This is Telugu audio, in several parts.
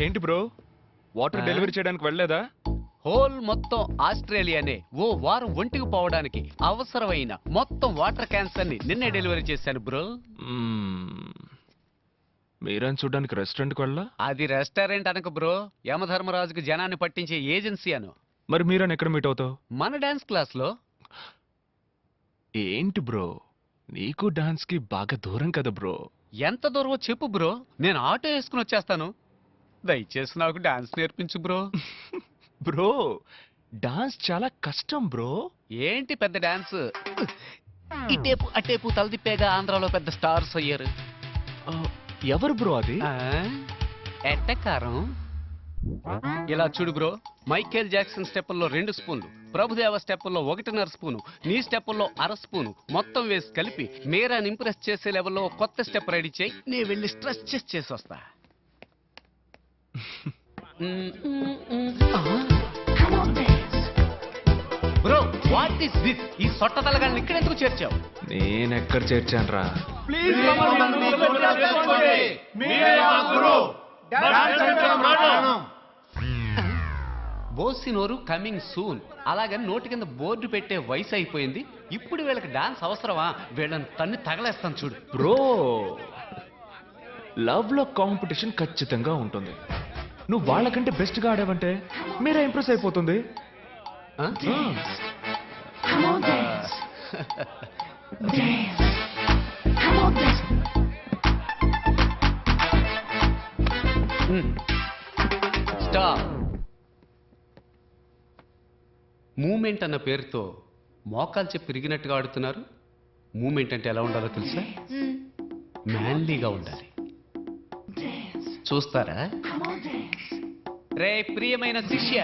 ఏంటి బ్రో వాటర్ డెలివరీ చేయడానికి వెళ్ళలేదా? హోల్ మొత్తం ఆస్ట్రేలియానే ఓ వారం ఒంటికి పోవడానికి అవసరమైన మొత్తం వాటర్ క్యాన్స్ అన్ని నిన్నే డెలివరీ చేశాను బ్రో. మీరని చూడడానికి రెస్టారెంట్కి వెళ్ళా? అది రెస్టారెంట్ అనక బ్రో, యమధర్మరాజుకు జనాన్ని పట్టించే ఏజెన్సీ అను. మరి మీరని ఎక్కడ మీట్ అవుతావు? మన డాన్స్ క్లాస్ లో. ఏంటి బ్రో నీకు డాన్స్ కి బాగా దూరం కదా బ్రో. ఎంత దూరమో చెప్పు బ్రో, నేను ఆటో వేసుకుని వచ్చేస్తాను. దయచేసి నాకు డాన్స్ నేర్పించు బ్రో. బ్రో డాన్స్ చాలా కష్టం బ్రో. ఏంటి పెద్ద డాన్స్, ఇటేపు అటేపు తలదిప్పేగా ఆంధ్రాలో పెద్ద స్టార్స్ అయ్యారు. ఎవరు బ్రో అది? ఎట్టకారం. ఇలా చూడు బ్రో, మైకేల్ జాక్సన్ స్టెప్పుల్లో 2 స్పూన్లు, ప్రభుదేవ స్టెప్పుల్లో 1.5 స్పూను, నీ స్టెప్పుల్లో 1/2 స్పూను మొత్తం వేసి కలిపి మీరాని ఇంప్రెస్ చేసే లెవెల్లో కొత్త స్టెప్ రెడీ చేయి. నేను వెళ్ళి స్ట్రెచెస్ చేసి వస్తా. Bro what is this? ఈ సొట్ట తలగాన్ని ఇక్కడ ఎందుకు చేర్చావు? నేనెక్కడ చేర్చాను రా? బోసినోరు కమింగ్ సూన్ అలాగని నోటి కింద బోర్డు పెట్టే వయసు అయిపోయింది. ఇప్పుడు వీళ్ళకి డాన్స్ అవసరమా? వీళ్ళని తన్ని తగలేస్తాను చూడు. బ్రో లవ్ లో కాంపిటీషన్ ఖచ్చితంగా ఉంటుంది. నువ్వు వాళ్ళకంటే బెస్ట్ గా ఆడావంటే మీరే ఇంప్రెస్ అయిపోతుంది. స్టాప్. మూమెంట్ అన్న పేరుతో మోకాలు చెప్పి తిరిగినట్టుగా ఆడుతున్నారు. మూమెంట్ అంటే ఎలా ఉండాలో తెలుసా? మ్యాన్లీగా ఉండాలి. చూస్తారా? రే ప్రియమైన శిష్య,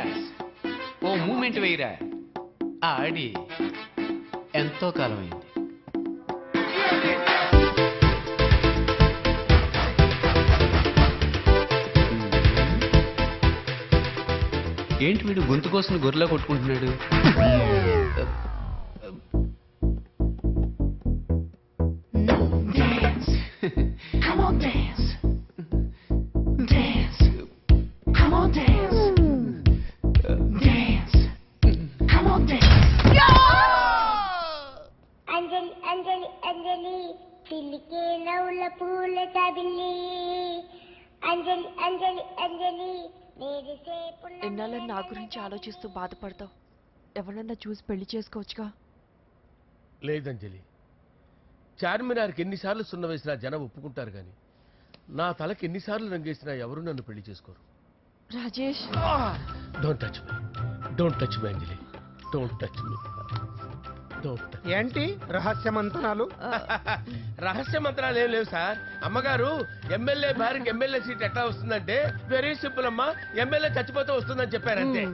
ఓ మూమెంట్ వేయరా. ఆడి ఎంతో కాలం అయింది. ఏంటి వీడు గొంతు కోసం గొర్రెలా కొట్టుకుంటున్నాడు? అంజలి అంజలి అంజలి చిల్లికే నవ్వుల పూల తబిల్లి అంజలి అంజలి అంజలి ఎన్నాళ్ళని నా గురించి ఆలోచిస్తూ బాధపడతావు? ఎవరన్నా చూసి పెళ్లి చేసుకోవచ్చుగా. లేదంజలి, చార్మినార్కి ఎన్నిసార్లు సున్న వేసినా జనం ఒప్పుకుంటారు కానీ నా తలకి ఎన్నిసార్లు రంగేసినా ఎవరు నన్ను పెళ్లి చేసుకోరు. Rajesh, don't touch me, don't touch me Anjali, don't touch me. ఏంటి రహస్య మంతనాలు? రహస్య మంత్రాలు ఏం లేవు సార్. అమ్మగారు ఎమ్మెల్యే భార్యకి ఎమ్మెల్యే సీట్ ఎట్లా వస్తుందంటే వెరీ సింపుల్ అమ్మా, ఎమ్మెల్యే చచ్చిపోతే వస్తుందని చెప్పారంతే.